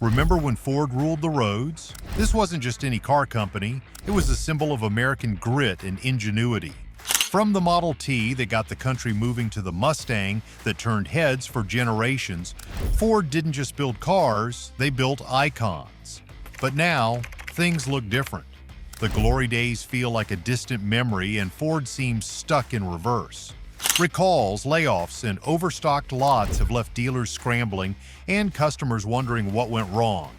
Remember when Ford ruled the roads? This wasn't just any car company, it was a symbol of American grit and ingenuity. From the Model T that got the country moving to the Mustang that turned heads for generations, Ford didn't just build cars, they built icons. But now, things look different. The glory days feel like a distant memory and Ford seems stuck in reverse. Recalls, layoffs, and overstocked lots have left dealers scrambling and customers wondering what went wrong.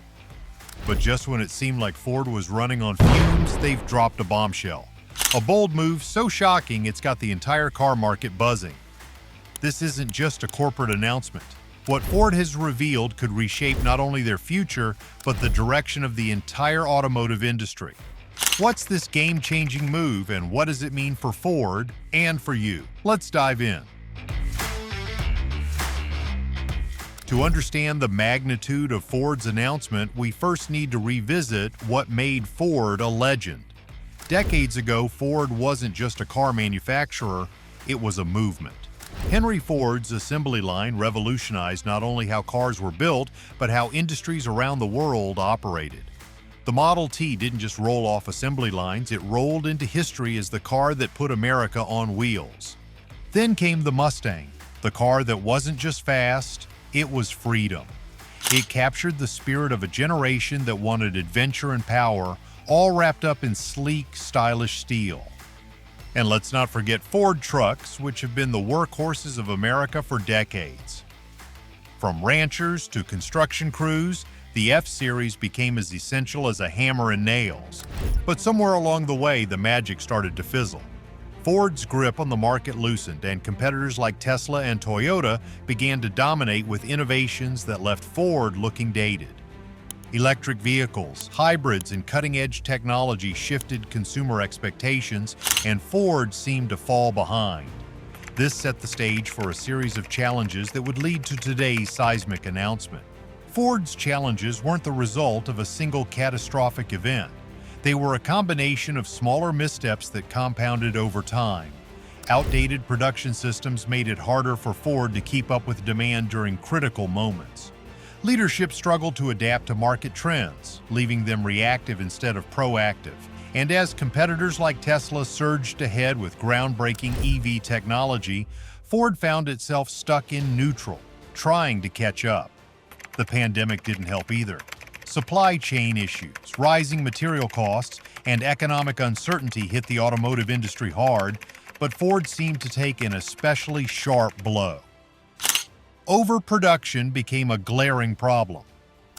But just when it seemed like Ford was running on fumes, they've dropped a bombshell. A bold move so shocking it's got the entire car market buzzing. This isn't just a corporate announcement. What Ford has revealed could reshape not only their future, but the direction of the entire automotive industry. What's this game-changing move and what does it mean for Ford and for you? Let's dive in. To understand the magnitude of Ford's announcement, we first need to revisit what made Ford a legend. Decades ago, Ford wasn't just a car manufacturer, it was a movement. Henry Ford's assembly line revolutionized not only how cars were built, but how industries around the world operated. The Model T didn't just roll off assembly lines, it rolled into history as the car that put America on wheels. Then came the Mustang, the car that wasn't just fast, it was freedom. It captured the spirit of a generation that wanted adventure and power, all wrapped up in sleek, stylish steel. And let's not forget Ford trucks, which have been the workhorses of America for decades. From ranchers to construction crews, the F-Series became as essential as a hammer and nails. But somewhere along the way, the magic started to fizzle. Ford's grip on the market loosened, and competitors like Tesla and Toyota began to dominate with innovations that left Ford looking dated. Electric vehicles, hybrids, and cutting-edge technology shifted consumer expectations, and Ford seemed to fall behind. This set the stage for a series of challenges that would lead to today's seismic announcement. Ford's challenges weren't the result of a single catastrophic event. They were a combination of smaller missteps that compounded over time. Outdated production systems made it harder for Ford to keep up with demand during critical moments. Leadership struggled to adapt to market trends, leaving them reactive instead of proactive. And as competitors like Tesla surged ahead with groundbreaking EV technology, Ford found itself stuck in neutral, trying to catch up. The pandemic didn't help either. Supply chain issues, rising material costs, and economic uncertainty hit the automotive industry hard, but Ford seemed to take an especially sharp blow. Overproduction became a glaring problem.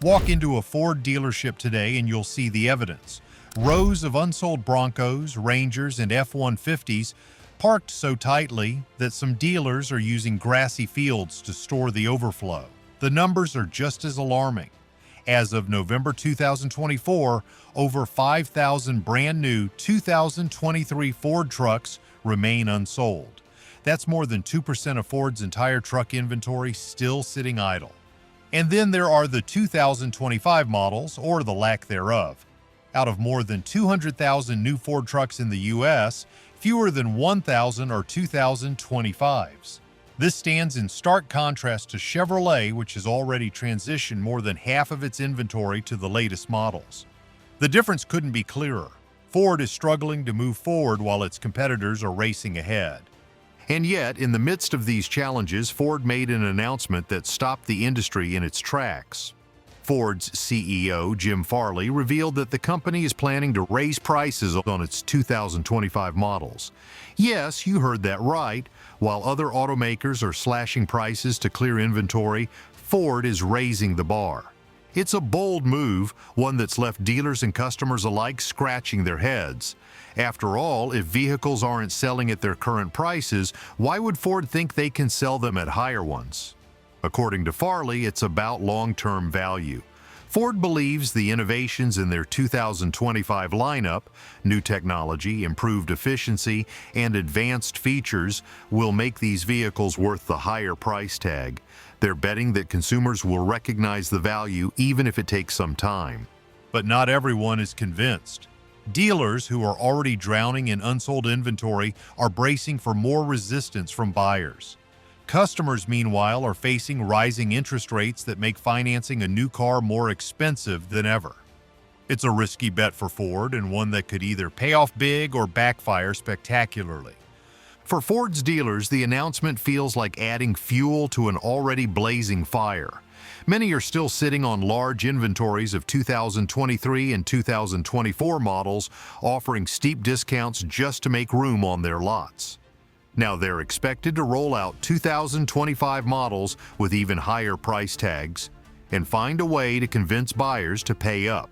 Walk into a Ford dealership today and you'll see the evidence. Rows of unsold Broncos, Rangers, and F-150s parked so tightly that some dealers are using grassy fields to store the overflow. The numbers are just as alarming. As of November 2024, over 5,000 brand new 2023 Ford trucks remain unsold. That's more than 2% of Ford's entire truck inventory still sitting idle. And then there are the 2025 models, or the lack thereof. Out of more than 200,000 new Ford trucks in the U.S., fewer than 1,000 are 2025s. This stands in stark contrast to Chevrolet, which has already transitioned more than half of its inventory to the latest models. The difference couldn't be clearer. Ford is struggling to move forward while its competitors are racing ahead. And yet, in the midst of these challenges, Ford made an announcement that stopped the industry in its tracks. Ford's CEO, Jim Farley, revealed that the company is planning to raise prices on its 2025 models. Yes, you heard that right. While other automakers are slashing prices to clear inventory, Ford is raising the bar. It's a bold move, one that's left dealers and customers alike scratching their heads. After all, if vehicles aren't selling at their current prices, why would Ford think they can sell them at higher ones? According to Farley, it's about long-term value. Ford believes the innovations in their 2025 lineup, new technology, improved efficiency, and advanced features will make these vehicles worth the higher price tag. They're betting that consumers will recognize the value even if it takes some time. But not everyone is convinced. Dealers who are already drowning in unsold inventory are bracing for more resistance from buyers. Customers, meanwhile, are facing rising interest rates that make financing a new car more expensive than ever. It's a risky bet for Ford, and one that could either pay off big or backfire spectacularly. For Ford's dealers, the announcement feels like adding fuel to an already blazing fire. Many are still sitting on large inventories of 2023 and 2024 models, offering steep discounts just to make room on their lots. Now they're expected to roll out 2025 models with even higher price tags and find a way to convince buyers to pay up.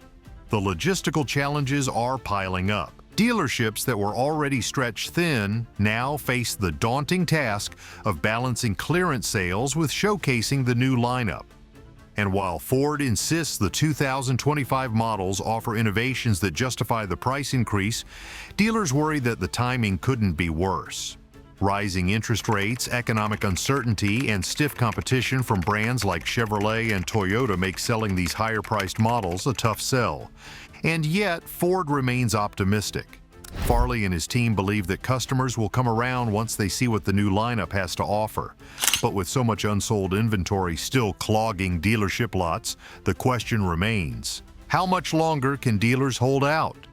The logistical challenges are piling up. Dealerships that were already stretched thin now face the daunting task of balancing clearance sales with showcasing the new lineup. And while Ford insists the 2025 models offer innovations that justify the price increase, dealers worry that the timing couldn't be worse. Rising interest rates, economic uncertainty, and stiff competition from brands like Chevrolet and Toyota make selling these higher-priced models a tough sell. And yet, Ford remains optimistic. Farley and his team believe that customers will come around once they see what the new lineup has to offer. But with so much unsold inventory still clogging dealership lots, the question remains: how much longer can dealers hold out?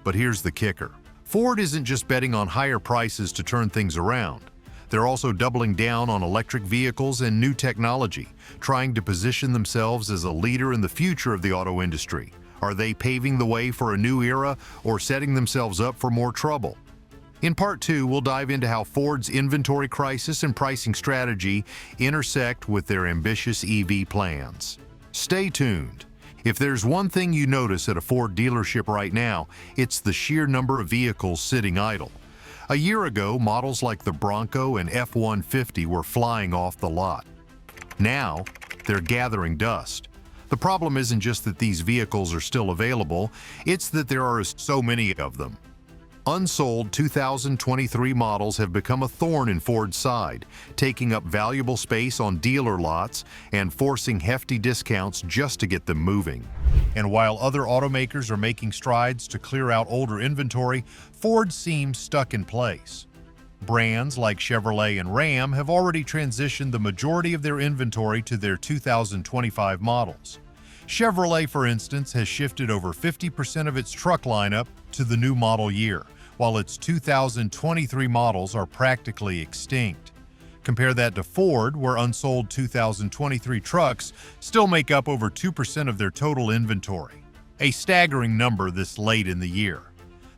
But here's the kicker. Ford isn't just betting on higher prices to turn things around. They're also doubling down on electric vehicles and new technology, trying to position themselves as a leader in the future of the auto industry. Are they paving the way for a new era or setting themselves up for more trouble? In Part 2, we'll dive into how Ford's inventory crisis and pricing strategy intersect with their ambitious EV plans. Stay tuned. If there's one thing you notice at a Ford dealership right now, it's the sheer number of vehicles sitting idle. A year ago, models like the Bronco and F-150 were flying off the lot. Now, they're gathering dust. The problem isn't just that these vehicles are still available, it's that there are so many of them. Unsold 2023 models have become a thorn in Ford's side, taking up valuable space on dealer lots and forcing hefty discounts just to get them moving. And while other automakers are making strides to clear out older inventory, Ford seems stuck in place. Brands like Chevrolet and Ram have already transitioned the majority of their inventory to their 2025 models. Chevrolet, for instance, has shifted over 50% of its truck lineup to the new model year, while its 2023 models are practically extinct. Compare that to Ford, where unsold 2023 trucks still make up over 2% of their total inventory, a staggering number this late in the year.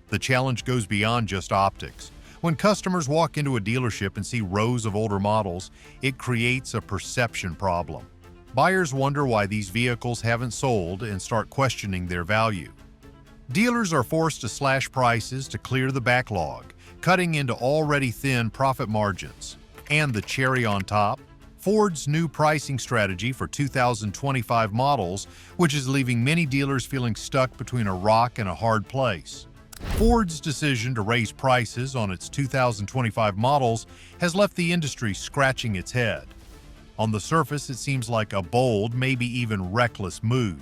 The challenge goes beyond just optics. When customers walk into a dealership and see rows of older models, it creates a perception problem. Buyers wonder why these vehicles haven't sold and start questioning their value. Dealers are forced to slash prices to clear the backlog, cutting into already thin profit margins. And the cherry on top, Ford's new pricing strategy for 2025 models, which is leaving many dealers feeling stuck between a rock and a hard place. Ford's decision to raise prices on its 2025 models has left the industry scratching its head. On the surface, it seems like a bold, maybe even reckless move.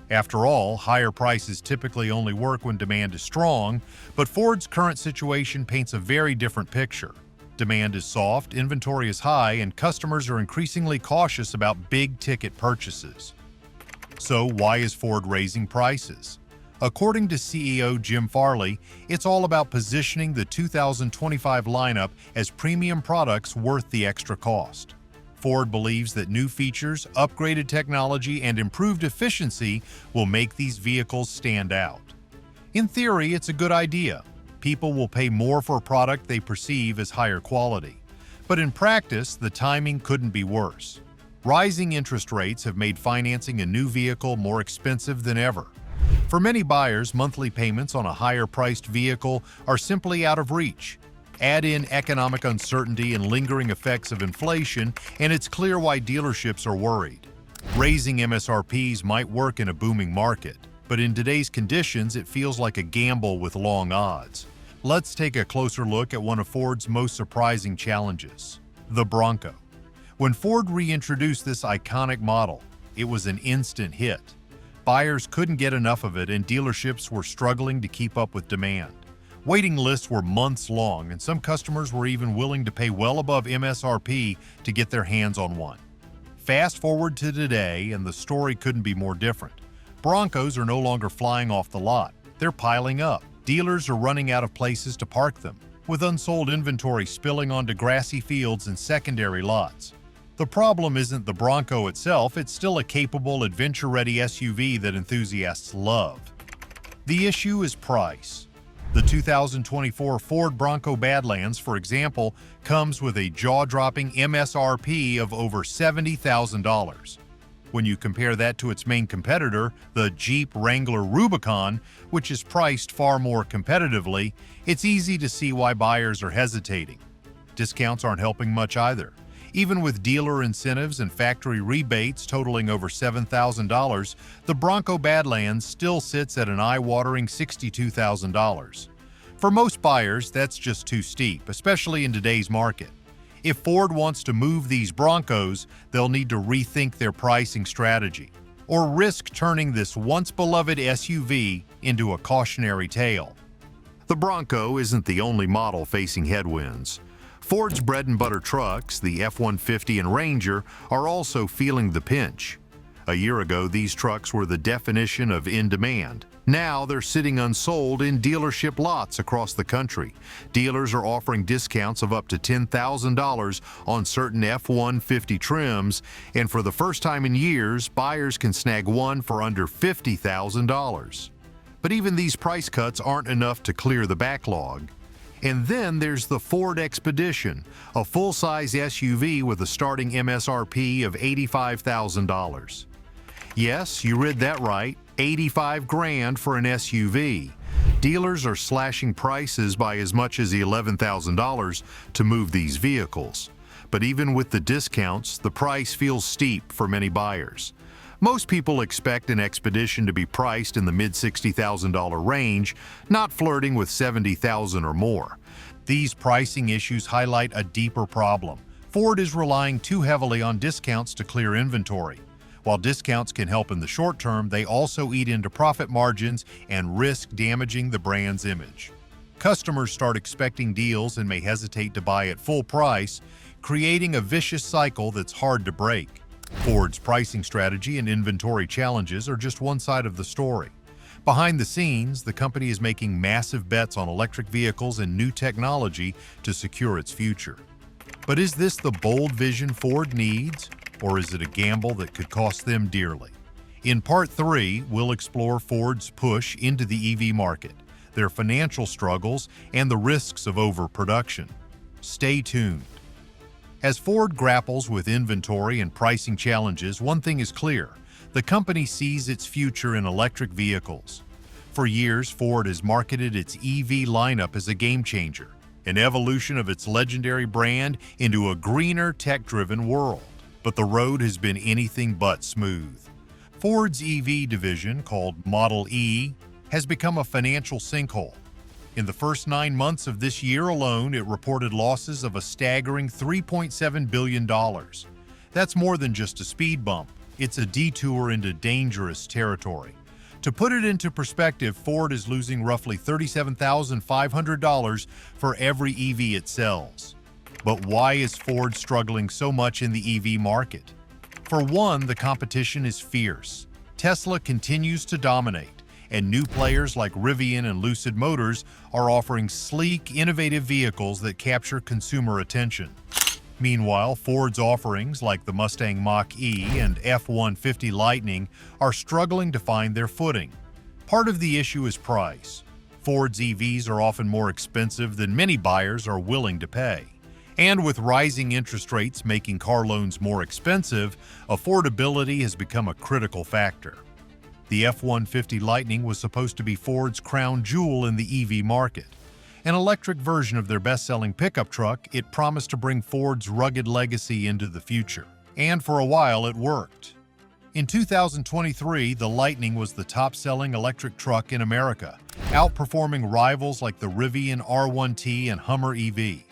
After all, higher prices typically only work when demand is strong, but Ford's current situation paints a very different picture. Demand is soft, inventory is high, and customers are increasingly cautious about big-ticket purchases. So why is Ford raising prices? According to CEO Jim Farley, it's all about positioning the 2025 lineup as premium products worth the extra cost. Ford believes that new features, upgraded technology, and improved efficiency will make these vehicles stand out. In theory, it's a good idea. People will pay more for a product they perceive as higher quality. But in practice, the timing couldn't be worse. Rising interest rates have made financing a new vehicle more expensive than ever. For many buyers, monthly payments on a higher-priced vehicle are simply out of reach. Add in economic uncertainty and lingering effects of inflation, and it's clear why dealerships are worried. Raising MSRPs might work in a booming market, but in today's conditions, it feels like a gamble with long odds. Let's take a closer look at one of Ford's most surprising challenges: the Bronco. When Ford reintroduced this iconic model, it was an instant hit. Buyers couldn't get enough of it, and dealerships were struggling to keep up with demand. Waiting lists were months long, and some customers were even willing to pay well above MSRP to get their hands on one. Fast forward to today, and the story couldn't be more different. Broncos are no longer flying off the lot. They're piling up. Dealers are running out of places to park them, with unsold inventory spilling onto grassy fields and secondary lots. The problem isn't the Bronco itself, it's still a capable, adventure-ready SUV that enthusiasts love. The issue is price. The 2024 Ford Bronco Badlands, for example, comes with a jaw-dropping MSRP of over $70,000. When you compare that to its main competitor, the Jeep Wrangler Rubicon, which is priced far more competitively, it's easy to see why buyers are hesitating. Discounts aren't helping much either. Even with dealer incentives and factory rebates totaling over $7,000, the Bronco Badlands still sits at an eye-watering $62,000. For most buyers, that's just too steep, especially in today's market. If Ford wants to move these Broncos, they'll need to rethink their pricing strategy, or risk turning this once-beloved SUV into a cautionary tale. The Bronco isn't the only model facing headwinds. Ford's bread-and-butter trucks, the F-150 and Ranger, are also feeling the pinch. A year ago, these trucks were the definition of in demand. Now they're sitting unsold in dealership lots across the country. Dealers are offering discounts of up to $10,000 on certain F-150 trims, and for the first time in years, buyers can snag one for under $50,000. But even these price cuts aren't enough to clear the backlog. And then there's the Ford Expedition, a full-size SUV with a starting MSRP of $85,000. Yes, you read that right, $85,000 for an SUV. Dealers are slashing prices by as much as $11,000 to move these vehicles. But even with the discounts, the price feels steep for many buyers. Most people expect an Expedition to be priced in the mid-$60,000 range, not flirting with $70,000 or more. These pricing issues highlight a deeper problem. Ford is relying too heavily on discounts to clear inventory. While discounts can help in the short term, they also eat into profit margins and risk damaging the brand's image. Customers start expecting deals and may hesitate to buy at full price, creating a vicious cycle that's hard to break. Ford's pricing strategy and inventory challenges are just one side of the story. Behind the scenes, the company is making massive bets on electric vehicles and new technology to secure its future. But is this the bold vision Ford needs, or is it a gamble that could cost them dearly? In Part 3, we'll explore Ford's push into the EV market, their financial struggles, and the risks of overproduction. Stay tuned. As Ford grapples with inventory and pricing challenges, one thing is clear: the company sees its future in electric vehicles. For years, Ford has marketed its EV lineup as a game changer, an evolution of its legendary brand into a greener, tech-driven world. But the road has been anything but smooth. Ford's EV division, called Model E, has become a financial sinkhole. In the first 9 months of this year alone, it reported losses of a staggering $3.7 billion. That's more than just a speed bump. It's a detour into dangerous territory. To put it into perspective, Ford is losing roughly $37,500 for every EV it sells. But why is Ford struggling so much in the EV market? For one, the competition is fierce. Tesla continues to dominate, and new players like Rivian and Lucid Motors are offering sleek, innovative vehicles that capture consumer attention. Meanwhile, Ford's offerings like the Mustang Mach-E and F-150 Lightning are struggling to find their footing. Part of the issue is price. Ford's EVs are often more expensive than many buyers are willing to pay. And with rising interest rates making car loans more expensive, affordability has become a critical factor. The F-150 Lightning was supposed to be Ford's crown jewel in the EV market. An electric version of their best-selling pickup truck, it promised to bring Ford's rugged legacy into the future. And for a while, it worked. In 2023, the Lightning was the top-selling electric truck in America, outperforming rivals like the Rivian R1T and Hummer EV.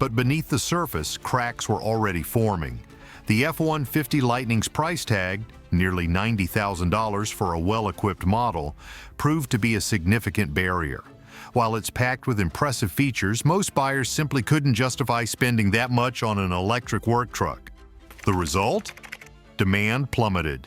But beneath the surface, cracks were already forming. The F-150 Lightning's price tag, nearly $90,000 for a well-equipped model, proved to be a significant barrier. While it's packed with impressive features, most buyers simply couldn't justify spending that much on an electric work truck. The result? Demand plummeted.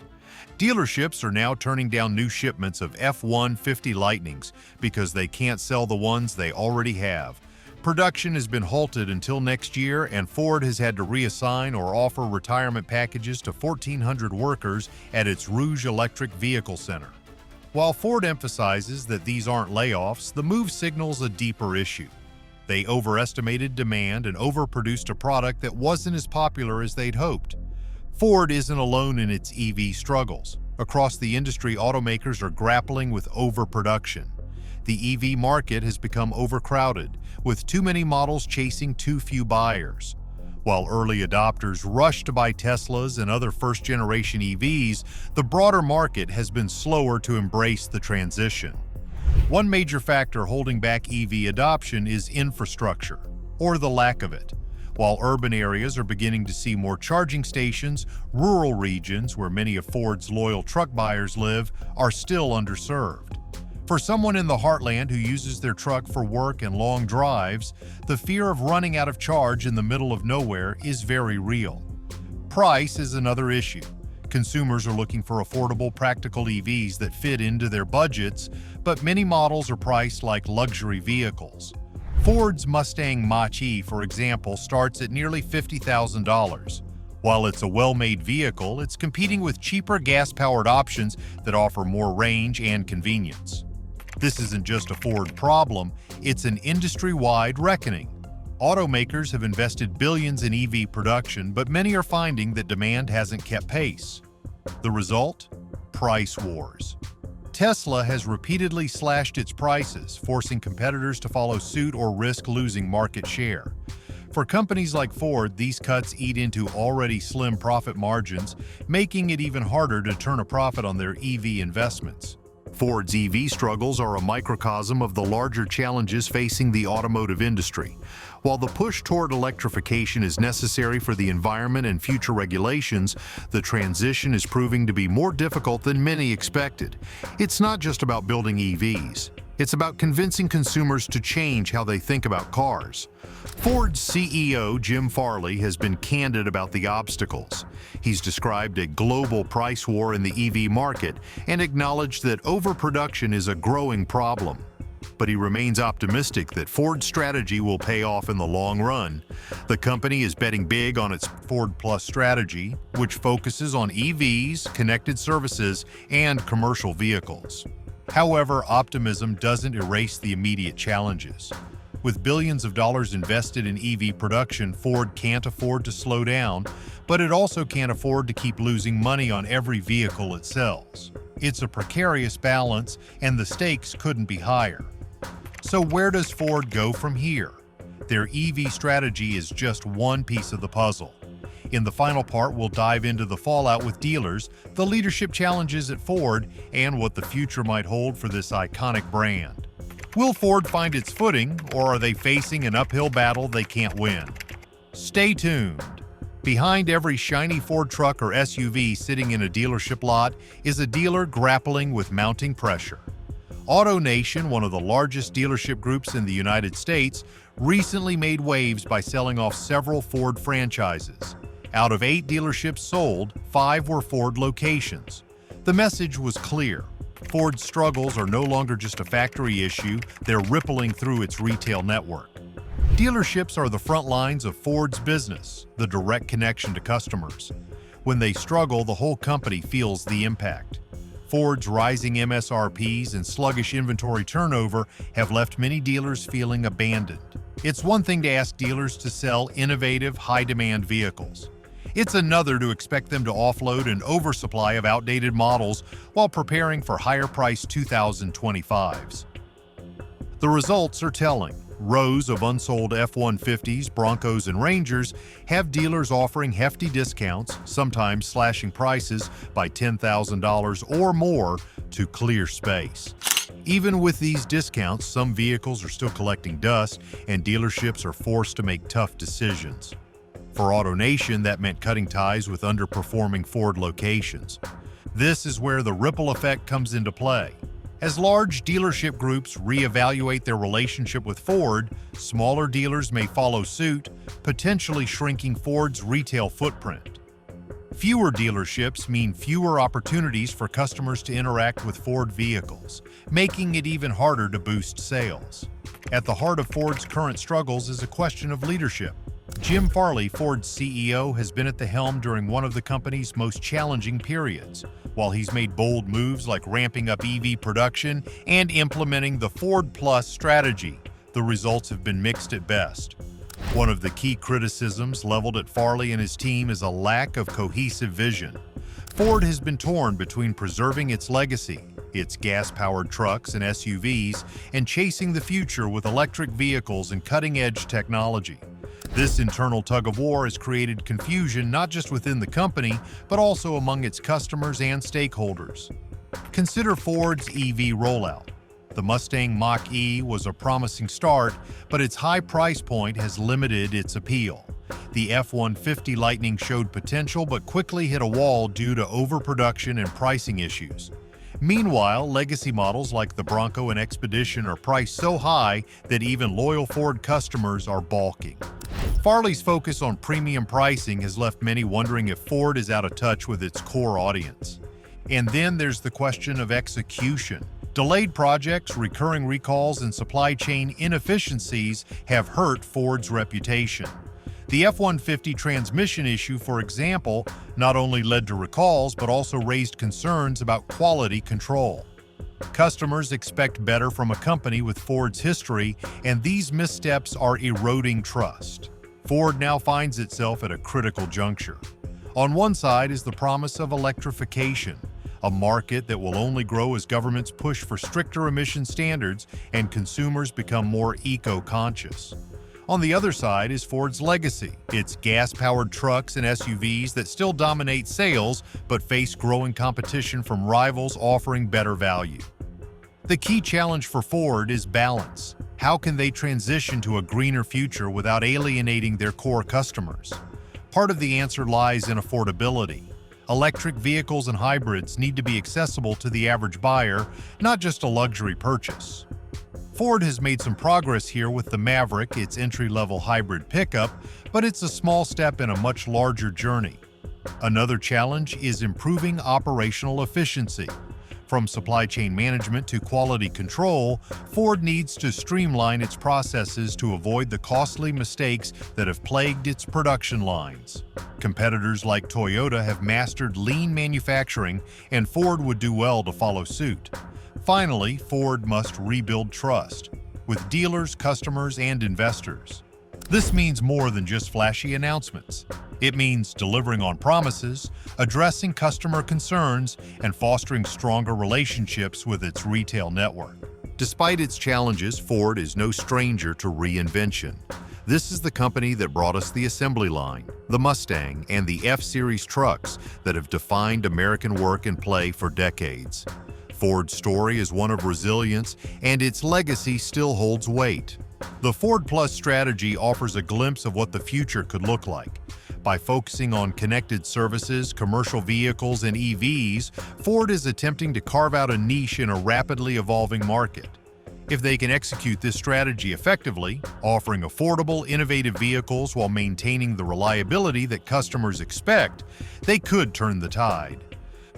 Dealerships are now turning down new shipments of F-150 Lightnings because they can't sell the ones they already have. Production has been halted until next year, and Ford has had to reassign or offer retirement packages to 1,400 workers at its Rouge Electric Vehicle Center. While Ford emphasizes that these aren't layoffs, the move signals a deeper issue. They overestimated demand and overproduced a product that wasn't as popular as they'd hoped. Ford isn't alone in its EV struggles. Across the industry, automakers are grappling with overproduction. The EV market has become overcrowded, with too many models chasing too few buyers. While early adopters rush to buy Teslas and other first-generation EVs, the broader market has been slower to embrace the transition. One major factor holding back EV adoption is infrastructure, or the lack of it. While urban areas are beginning to see more charging stations, rural regions, where many of Ford's loyal truck buyers live, are still underserved. For someone in the heartland who uses their truck for work and long drives, the fear of running out of charge in the middle of nowhere is very real. Price is another issue. Consumers are looking for affordable, practical EVs that fit into their budgets, but many models are priced like luxury vehicles. Ford's Mustang Mach-E, for example, starts at nearly $50,000. While it's a well-made vehicle, it's competing with cheaper gas-powered options that offer more range and convenience. This isn't just a Ford problem, it's an industry-wide reckoning. Automakers have invested billions in EV production, but many are finding that demand hasn't kept pace. The result? Price wars. Tesla has repeatedly slashed its prices, forcing competitors to follow suit or risk losing market share. For companies like Ford, these cuts eat into already slim profit margins, making it even harder to turn a profit on their EV investments. Ford's EV struggles are a microcosm of the larger challenges facing the automotive industry. While the push toward electrification is necessary for the environment and future regulations, the transition is proving to be more difficult than many expected. It's not just about building EVs. It's about convincing consumers to change how they think about cars. Ford's CEO, Jim Farley, has been candid about the obstacles. He's described a global price war in the EV market and acknowledged that overproduction is a growing problem. But he remains optimistic that Ford's strategy will pay off in the long run. The company is betting big on its Ford Plus strategy, which focuses on EVs, connected services, and commercial vehicles. However, optimism doesn't erase the immediate challenges. With billions of dollars invested in EV production, Ford can't afford to slow down, but it also can't afford to keep losing money on every vehicle it sells. It's a precarious balance, and the stakes couldn't be higher. So where does Ford go from here? Their EV strategy is just one piece of the puzzle. In the final part, we'll dive into the fallout with dealers, the leadership challenges at Ford, and what the future might hold for this iconic brand. Will Ford find its footing, or are they facing an uphill battle they can't win? Stay tuned. Behind every shiny Ford truck or SUV sitting in a dealership lot is a dealer grappling with mounting pressure. AutoNation, one of the largest dealership groups in the United States, recently made waves by selling off several Ford franchises. Out of 8 dealerships sold, 5 were Ford locations. The message was clear. Ford's struggles are no longer just a factory issue, they're rippling through its retail network. Dealerships are the front lines of Ford's business, the direct connection to customers. When they struggle, the whole company feels the impact. Ford's rising MSRPs and sluggish inventory turnover have left many dealers feeling abandoned. It's one thing to ask dealers to sell innovative, high-demand vehicles. It's another to expect them to offload an oversupply of outdated models while preparing for higher-priced 2025s. The results are telling. Rows of unsold F-150s, Broncos, and Rangers have dealers offering hefty discounts, sometimes slashing prices by $10,000 or more to clear space. Even with these discounts, some vehicles are still collecting dust, and dealerships are forced to make tough decisions. For AutoNation, that meant cutting ties with underperforming Ford locations. This is where the ripple effect comes into play. As large dealership groups reevaluate their relationship with Ford, smaller dealers may follow suit, potentially shrinking Ford's retail footprint. Fewer dealerships mean fewer opportunities for customers to interact with Ford vehicles, making it even harder to boost sales. At the heart of Ford's current struggles is a question of leadership. Jim Farley, Ford's CEO, has been at the helm during one of the company's most challenging periods. While he's made bold moves like ramping up EV production and implementing the Ford Plus strategy, the results have been mixed at best. One of the key criticisms leveled at Farley and his team is a lack of cohesive vision. Ford has been torn between preserving its legacy, its gas-powered trucks and SUVs, and chasing the future with electric vehicles and cutting-edge technology. This internal tug-of-war has created confusion not just within the company, but also among its customers and stakeholders. Consider Ford's EV rollout. The Mustang Mach-E was a promising start, but its high price point has limited its appeal. The F-150 Lightning showed potential but quickly hit a wall due to overproduction and pricing issues. Meanwhile, legacy models like the Bronco and Expedition are priced so high that even loyal Ford customers are balking. Farley's focus on premium pricing has left many wondering if Ford is out of touch with its core audience. And then there's the question of execution. Delayed projects, recurring recalls, and supply chain inefficiencies have hurt Ford's reputation. The F-150 transmission issue, for example, not only led to recalls but also raised concerns about quality control. Customers expect better from a company with Ford's history, and these missteps are eroding trust. Ford now finds itself at a critical juncture. On one side is the promise of electrification, a market that will only grow as governments push for stricter emission standards and consumers become more eco-conscious. On the other side is Ford's legacy, its gas-powered trucks and SUVs that still dominate sales but face growing competition from rivals offering better value. The key challenge for Ford is balance. How can they transition to a greener future without alienating their core customers? Part of the answer lies in affordability. Electric vehicles and hybrids need to be accessible to the average buyer, not just a luxury purchase. Ford has made some progress here with the Maverick, its entry-level hybrid pickup, but it's a small step in a much larger journey. Another challenge is improving operational efficiency. From supply chain management to quality control, Ford needs to streamline its processes to avoid the costly mistakes that have plagued its production lines. Competitors like Toyota have mastered lean manufacturing, and Ford would do well to follow suit. Finally, Ford must rebuild trust with dealers, customers, and investors. This means more than just flashy announcements. It means delivering on promises, addressing customer concerns, and fostering stronger relationships with its retail network. Despite its challenges, Ford is no stranger to reinvention. This is the company that brought us the assembly line, the Mustang, and the F-Series trucks that have defined American work and play for decades. Ford's story is one of resilience, and its legacy still holds weight. The Ford Plus strategy offers a glimpse of what the future could look like. By focusing on connected services, commercial vehicles, and EVs, Ford is attempting to carve out a niche in a rapidly evolving market. If they can execute this strategy effectively, offering affordable, innovative vehicles while maintaining the reliability that customers expect, they could turn the tide.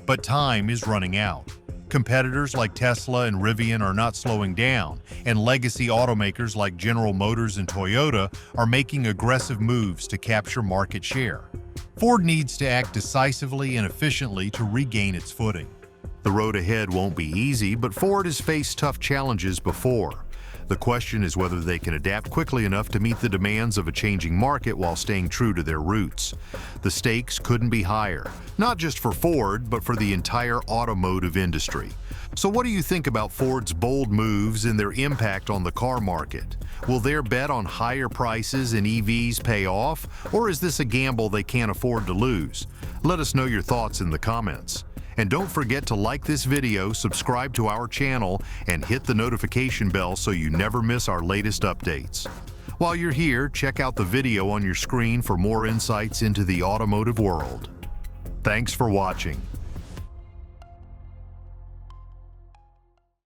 But time is running out. Competitors like Tesla and Rivian are not slowing down, and legacy automakers like General Motors and Toyota are making aggressive moves to capture market share. Ford needs to act decisively and efficiently to regain its footing. The road ahead won't be easy, but Ford has faced tough challenges before. The question is whether they can adapt quickly enough to meet the demands of a changing market while staying true to their roots. The stakes couldn't be higher, not just for Ford, but for the entire automotive industry. So what do you think about Ford's bold moves and their impact on the car market? Will their bet on higher prices and EVs pay off, or is this a gamble they can't afford to lose? Let us know your thoughts in the comments. And don't forget to like this video, subscribe to our channel, and hit the notification bell so you never miss our latest updates. While you're here, check out the video on your screen for more insights into the automotive world. Thanks for watching.